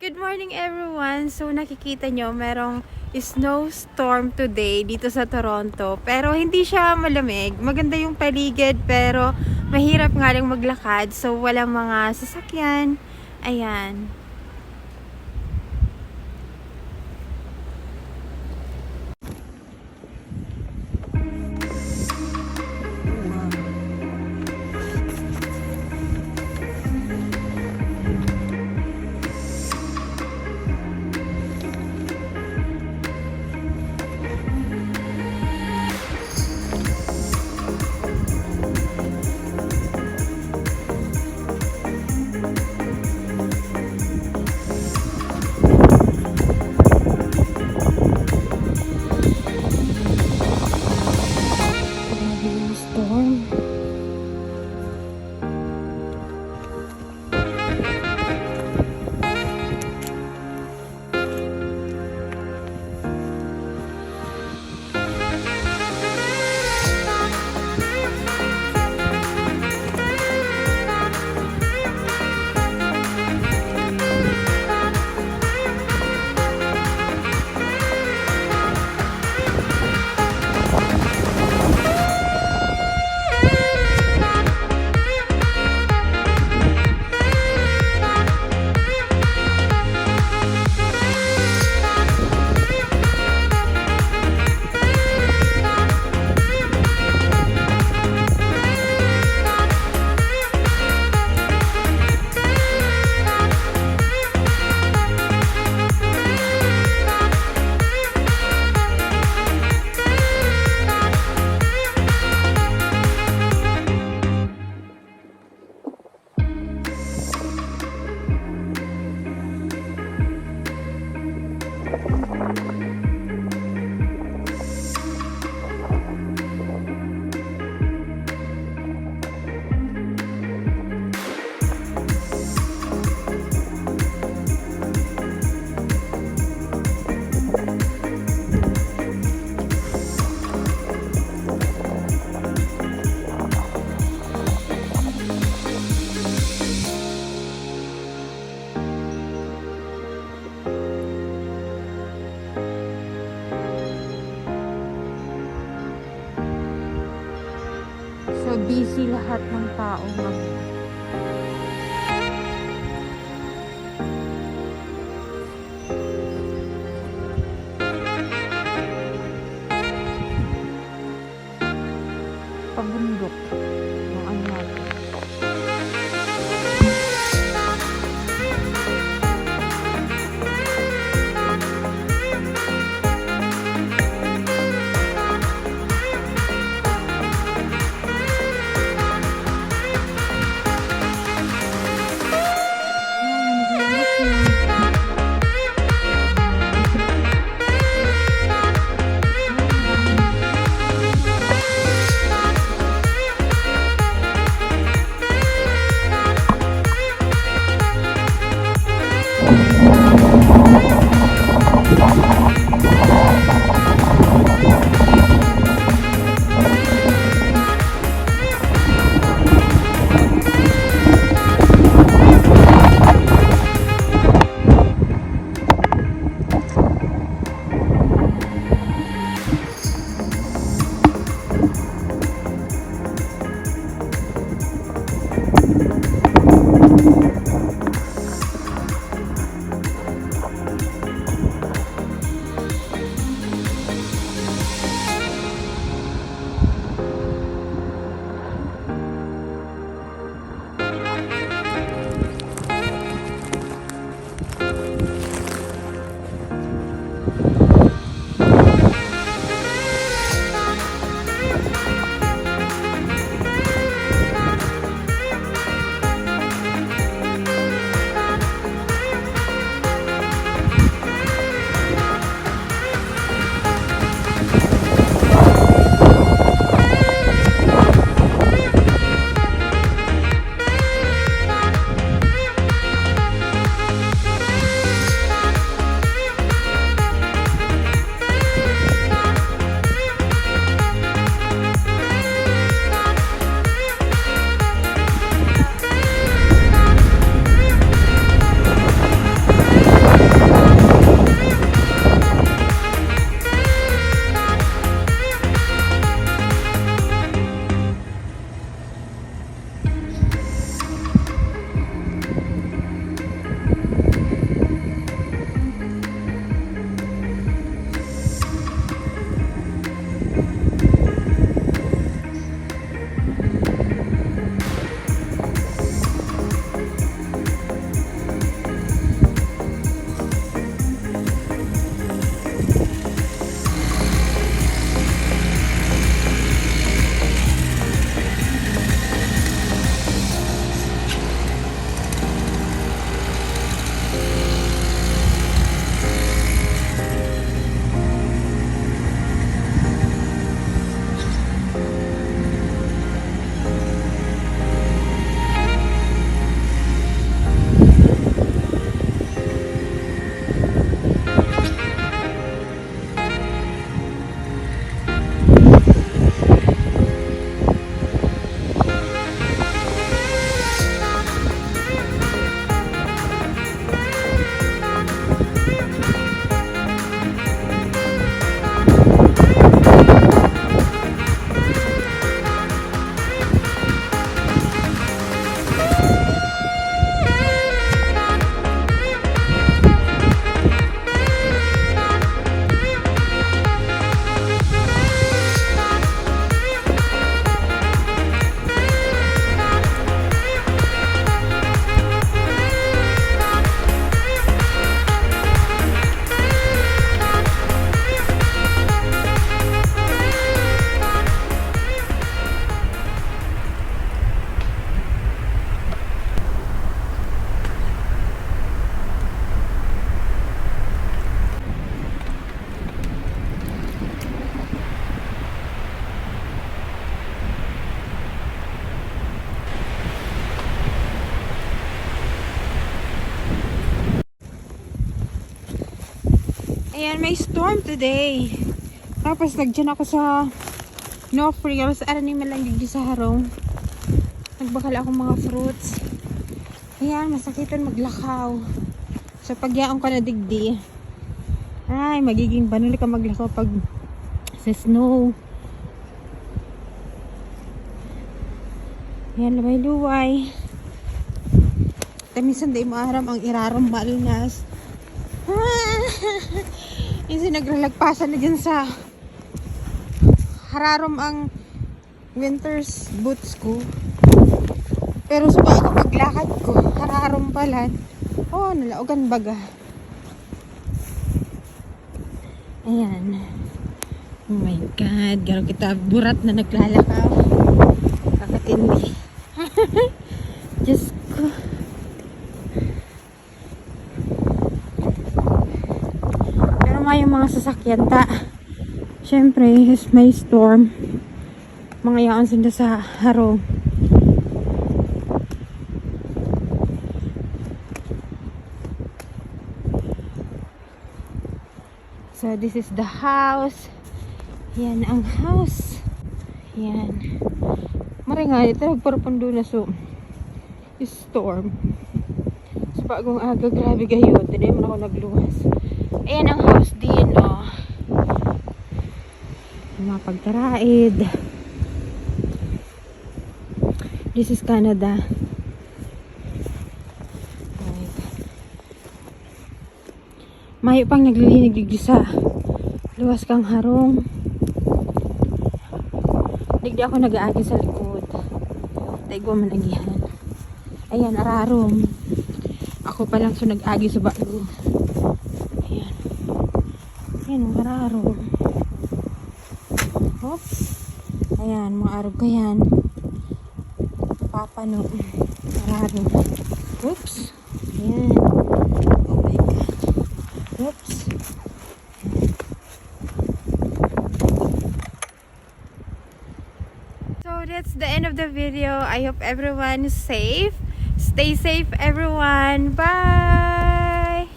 Good morning everyone! So nakikita nyo merong snowstorm today dito sa Toronto. Pero hindi siya malamig. Maganda yung paligid pero mahirap nga lang maglakad. So walang mga sasakyan. Ayan. Storm. So busy lahat ng tao ngayon. Pabundok ng ano natin. Ayan, may storm today. Tapos nagdyan ako sa no free. Tapos animal lang yung sa harong. Nagbakal ako mga fruits. Ayan, masakitan maglakaw. So pagyaon ka na digdi. Ay, magiging banul ka maglakaw pag sa snow. Ayan, luway-luway. Tamisan day maaram ang irarom malinas. Yung sinagralagpasan na dyan sa hararom ang winter's boots ko. Pero sa bago paglakad ko, hararom pala. Oh, nalaogan baga. Ayan. Oh my God. Garo kita burat na naglalakaw. Kakatindi. Diyos ko. Pero may mga sasakyan ta. Siyempre, may storm. Mga yaon sila sa harong. So, this is the house. Yan ang house. Yan. Mara nga, ito nagparupundo na so. Storm. So, bagong aga, grabe gayon. Hindi mo na ako nagluwas. Ayan ang house din, oh. Mga pagtaraid. This is Canada. Mayo pang naglilinig digdi sa luwas kang harong. Digdi ako nag-aagi sa likod. Taigo man agihan. Ayan, ararom. Ako pa lang so nag-agi sa bago. Ayan. Ayan, ararom. Oops. Ayan, mga arog ka yan. Papano. Ararom. Oops. Ayan. Oh my God. Oops. So that's the end of the video. I hope everyone is safe. Stay safe, everyone. Bye.